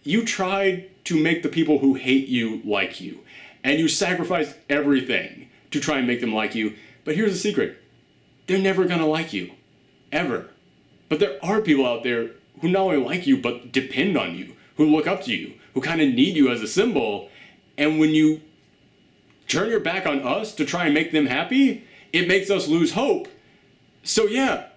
you tried to make the people who hate you like you, and you sacrificed everything to try and make them like you, but here's the secret. They're never gonna like you. Ever. But there are people out there who not only like you, but depend on you, who look up to you, who kind of need you as a symbol, and when you turn your back on us to try and make them happy, it makes us lose hope. So yeah,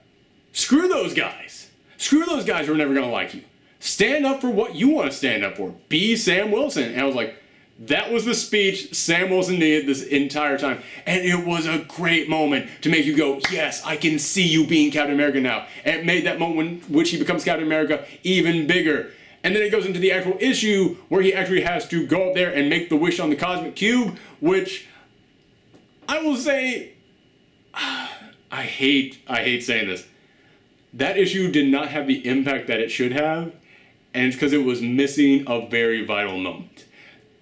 screw those guys. Screw those guys who are never gonna like you. Stand up for what you want to stand up for. Be Sam Wilson. And I was like, that was the speech Sam Wilson needed this entire time. And it was a great moment to make you go, yes, I can see you being Captain America now. And it made that moment in which he becomes Captain America even bigger. And then it goes into the actual issue where he actually has to go up there and make the wish on the Cosmic Cube, which I will say, I hate saying this. That issue did not have the impact that it should have, and it's because it was missing a very vital moment.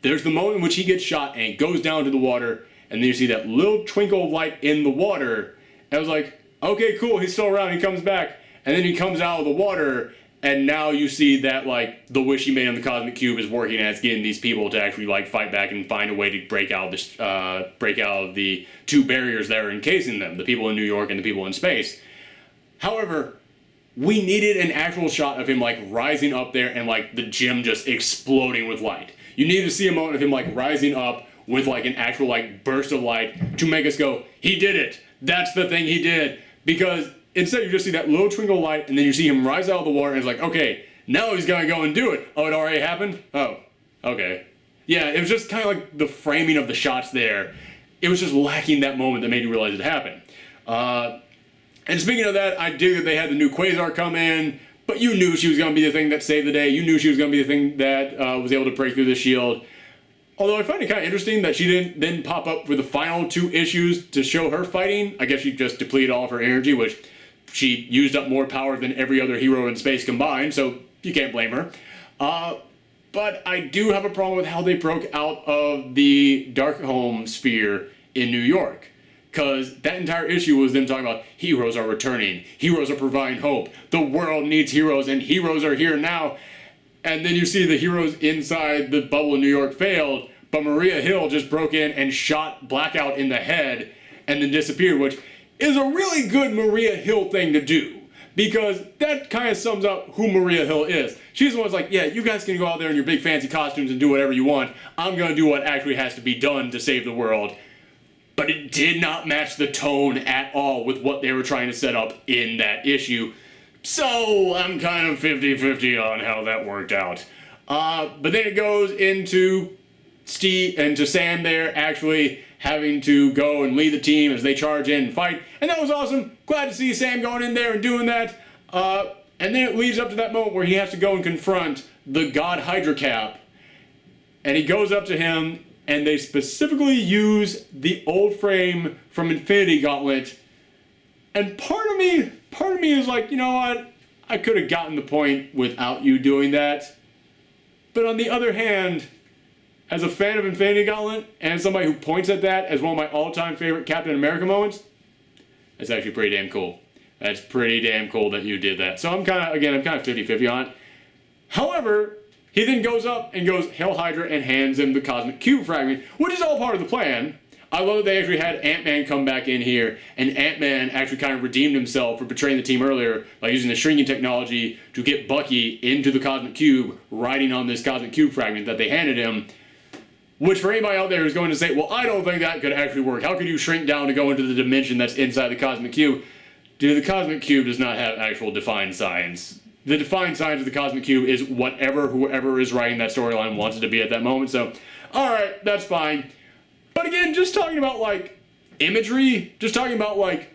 There's the moment in which he gets shot and goes down to the water, and then you see that little twinkle of light in the water, and I was like, okay, cool, he's still around, he comes back, and then he comes out of the water, and now you see that, like, the wish he made on the Cosmic Cube is working, and it's getting these people to actually, like, fight back and find a way to break out of the two barriers that are encasing them, the people in New York and the people in space. However, we needed an actual shot of him, like, rising up there and, like, the gym just exploding with light. You need to see a moment of him, like, rising up with, like, an actual, like, burst of light to make us go, he did it! That's the thing he did! Because instead you just see that little twinkle of light, and then you see him rise out of the water, and it's like, okay, now he's gonna go and do it! Oh, it already happened? Oh, okay. Yeah, it was just kind of like the framing of the shots there. It was just lacking that moment that made you realize it happened. And speaking of that, I dig that they had the new Quasar come in, but you knew she was going to be the thing that saved the day. You knew she was going to be the thing that was able to break through the shield. Although I find it kind of interesting that she didn't then pop up for the final 2 issues to show her fighting. I guess she just depleted all of her energy, which she used up more power than every other hero in space combined, so you can't blame her. But I do have a problem with how they broke out of the Darkholme sphere in New York. Because that entire issue was them talking about heroes are returning, heroes are providing hope, the world needs heroes, and heroes are here now. And then you see the heroes inside the bubble in New York failed, but Maria Hill just broke in and shot Blackout in the head and then disappeared, which is a really good Maria Hill thing to do. Because that kind of sums up who Maria Hill is. She's the one that's like, yeah, you guys can go out there in your big fancy costumes and do whatever you want. I'm going to do what actually has to be done to save the world. But it did not match the tone at all with what they were trying to set up in that issue. So I'm kind of 50-50 on how that worked out. But then it goes into Steve and to Sam there actually having to go and lead the team as they charge in and fight. And that was awesome. Glad to see Sam going in there and doing that. And then it leads up to that moment where he has to go and confront the God Hydra Cap. And he goes up to him, and they specifically use the old frame from Infinity Gauntlet. And part of me is like, you know what? I could have gotten the point without you doing that. But on the other hand, as a fan of Infinity Gauntlet, and somebody who points at that as one of my all-time favorite Captain America moments, it's actually pretty damn cool. That's pretty damn cool that you did that. So I'm kind of 50-50 on it. However, he then goes up and goes Hail Hydra and hands him the Cosmic Cube fragment, which is all part of the plan. I love that they actually had Ant-Man come back in here, and Ant-Man actually kind of redeemed himself for betraying the team earlier by using the shrinking technology to get Bucky into the Cosmic Cube, riding on this Cosmic Cube fragment that they handed him. Which, for anybody out there who's going to say, well, I don't think that could actually work. How could you shrink down to go into the dimension that's inside the Cosmic Cube? Dude, the Cosmic Cube does not have actual defined science. The defined science of the Cosmic Cube is whatever whoever is writing that storyline wants it to be at that moment. So, alright, that's fine. But again, just talking about, like, imagery, just talking about, like,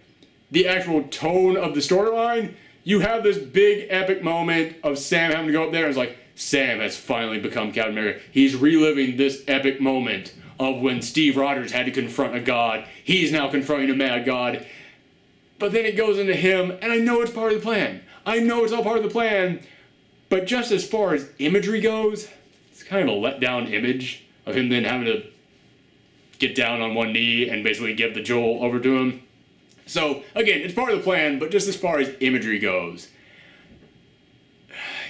the actual tone of the storyline, you have this big epic moment of Sam having to go up there and it's like, Sam has finally become Captain America. He's reliving this epic moment of when Steve Rogers had to confront a god. He's now confronting a mad god. But then it goes into him, and I know it's part of the plan. I know it's all part of the plan, but just as far as imagery goes, it's kind of a letdown image of him then having to get down on one knee and basically give the jewel over to him. So, again, it's part of the plan, but just as far as imagery goes,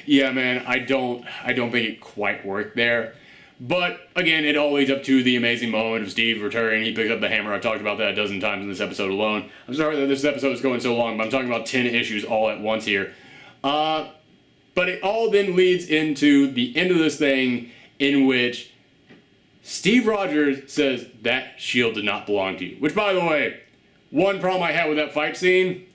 yeah, man, I don't think it quite worked there. But, again, it all leads up to the amazing moment of Steve returning. He picks up the hammer. I've talked about that a dozen times in this episode alone. I'm sorry that this episode is going so long, but I'm talking about 10 issues all at once here. But it all then leads into the end of this thing in which Steve Rogers says that shield did not belong to you. Which, by the way, one problem I had with that fight scene,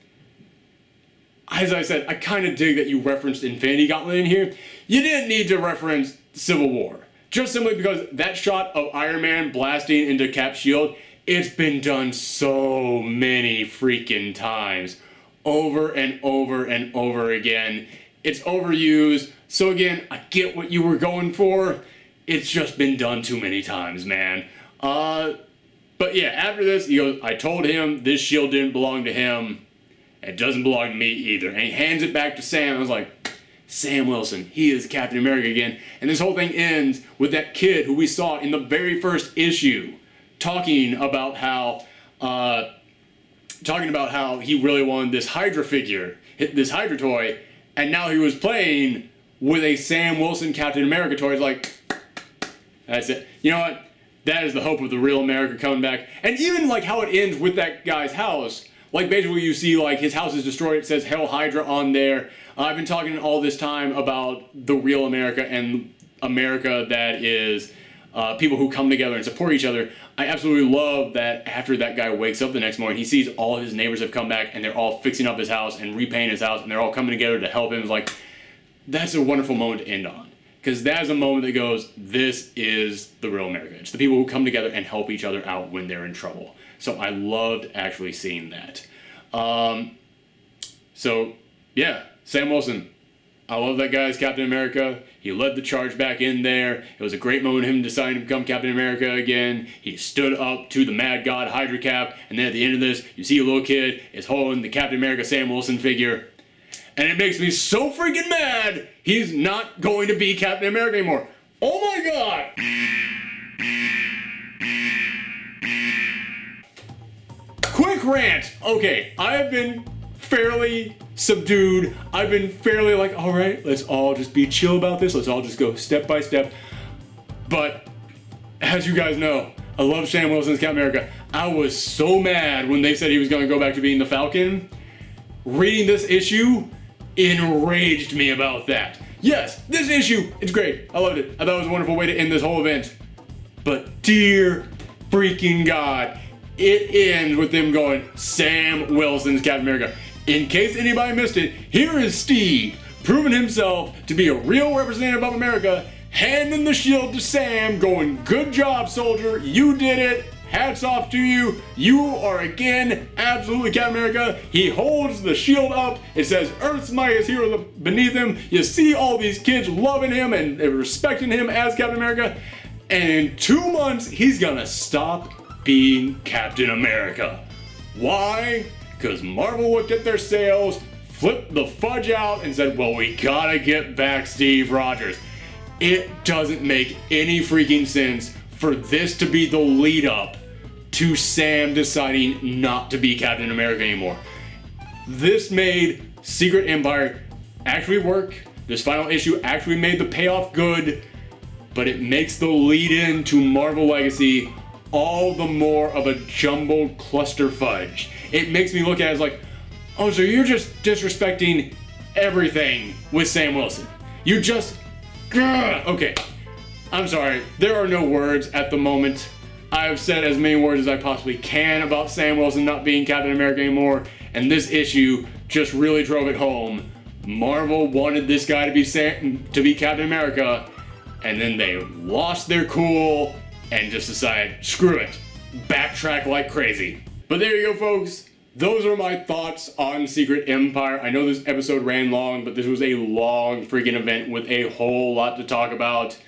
as I said, I kind of dig that you referenced Infinity Gauntlet in here. You didn't need to reference Civil War. Just simply because that shot of Iron Man blasting into Cap's shield, it's been done so many freaking times. Over and over and over again. It's overused. So again, I get what you were going for. It's just been done too many times, man. But yeah, after this, he goes, I told him this shield didn't belong to him. It doesn't belong to me either. And he hands it back to Sam. I was like, Sam Wilson, he is Captain America again. And this whole thing ends with that kid who we saw in the very first issue talking about how he really wanted this Hydra figure, this Hydra toy, and now he was playing with a Sam Wilson Captain America toy. It's like, that's it. You know what? That is the hope of the real America coming back. And even like how it ends with that guy's house. Like basically you see like his house is destroyed. It says Hail Hydra on there. I've been talking all this time about the real America and America that is people who come together and support each other. I absolutely love that after that guy wakes up the next morning, he sees all his neighbors have come back and they're all fixing up his house and repainting his house and they're all coming together to help him. It's like, that's a wonderful moment to end on. Because that is a moment that goes, this is the real America. It's the people who come together and help each other out when they're in trouble. So I loved actually seeing that. So, yeah, Sam Wilson. I love that guy as Captain America. He led the charge back in there. It was a great moment of him deciding to become Captain America again. He stood up to the Mad God Hydra Cap. And then at the end of this, you see a little kid is holding the Captain America Sam Wilson figure. And it makes me so freaking mad, he's not going to be Captain America anymore. Oh my god! Quick rant! Okay, I have been fairly subdued. I've been fairly like, alright, let's all just be chill about this. Let's all just go step by step. But, as you guys know, I love Sam Wilson's Captain America. I was so mad when they said he was going to go back to being the Falcon. Reading this issue enraged me about that. Yes, this issue, it's great. I loved it. I thought it was a wonderful way to end this whole event. But dear freaking God, it ends with them going, Sam Wilson's Captain America. In case anybody missed it, here is Steve, proving himself to be a real representative of America, handing the shield to Sam, going, good job, soldier, you did it. Hats off to you. You are again absolutely Captain America. He holds the shield up. It says Earth's mightiest hero beneath him. You see all these kids loving him and respecting him as Captain America. And in 2 months, he's gonna stop being Captain America. Why? Because Marvel looked at their sales, flipped the fudge out, and said, well, we gotta get back Steve Rogers. It doesn't make any freaking sense for this to be the lead up to Sam deciding not to be Captain America anymore. this made Secret Empire actually work. This final issue actually made the payoff good, but it makes the lead-in to Marvel Legacy all the more of a jumbled cluster fudge. It makes me look at it as like, oh, so you're just disrespecting everything with Sam Wilson. You just, okay. I'm sorry, there are no words at the moment. I've said as many words as I possibly can about Sam Wilson not being Captain America anymore, and this issue just really drove it home. Marvel wanted this guy to be Captain America, and then they lost their cool and just decided, screw it, backtrack like crazy. But there you go, folks. Those are my thoughts on Secret Empire. I know this episode ran long, but this was a long freaking event with a whole lot to talk about.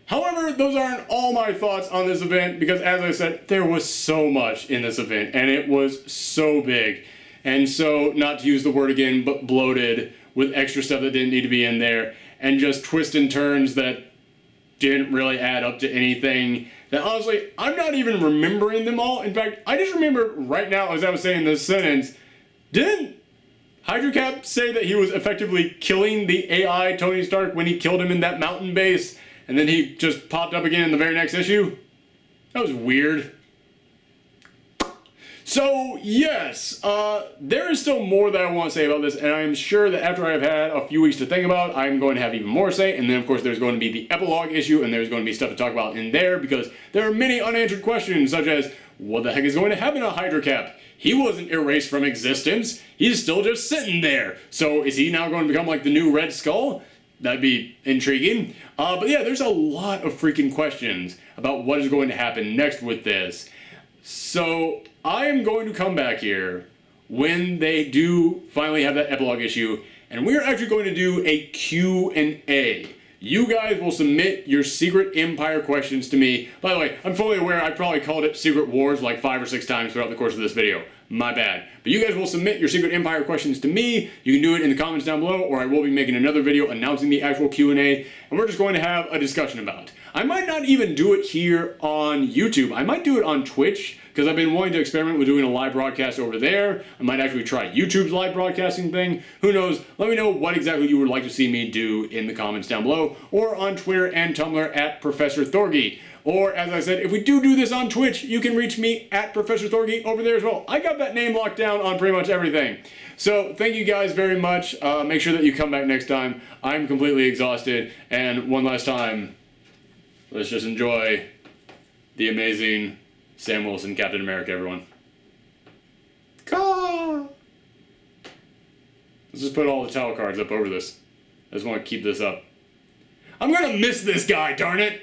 However, those aren't all my thoughts on this event because, as I said, there was so much in this event, and it was so big. And so, not to use the word again, but bloated with extra stuff that didn't need to be in there, and just twists and turns that didn't really add up to anything. That honestly, I'm not even remembering them all. In fact, I just remember right now as I was saying this sentence, didn't HydroCap say that he was effectively killing the AI Tony Stark when he killed him in that mountain base, and then he just popped up again in the very next issue? That was weird. So, yes, there is still more that I want to say about this, and I'm sure that after I've had a few weeks to think about it, I'm going to have even more to say, and then, of course, there's going to be the epilogue issue, and there's going to be stuff to talk about in there, because there are many unanswered questions, such as, what the heck is going to happen to HydroCap? He wasn't erased from existence. He's still just sitting there. So, is he now going to become like the new Red Skull? That'd be intriguing. But yeah, there's a lot of freaking questions about what is going to happen next with this. So, I am going to come back here when they do finally have that epilogue issue, and we're actually going to do a Q&A. You guys will submit your Secret Empire questions to me. By the way, I'm fully aware I probably called it Secret Wars like 5 or 6 times throughout the course of this video. My bad. But you guys will submit your Secret Empire questions to me. You can do it in the comments down below, or I will be making another video announcing the actual Q&A, and we're just going to have a discussion about it. I might not even do it here on YouTube. I might do it on Twitch, because I've been wanting to experiment with doing a live broadcast over there. I might actually try YouTube's live broadcasting thing. Who knows? Let me know what exactly you would like to see me do in the comments down below, or on Twitter and Tumblr at Professor Thorgy. Or, as I said, if we do this on Twitch, you can reach me at Professor Thorgy over there as well. I got that name locked down on pretty much everything. So, thank you guys very much. Make sure that you come back next time. I'm completely exhausted. And one last time, let's just enjoy the amazing Sam Wilson, Captain America, everyone. Caw! Let's just put all the title cards up over this. I just want to keep this up. I'm gonna miss this guy, darn it!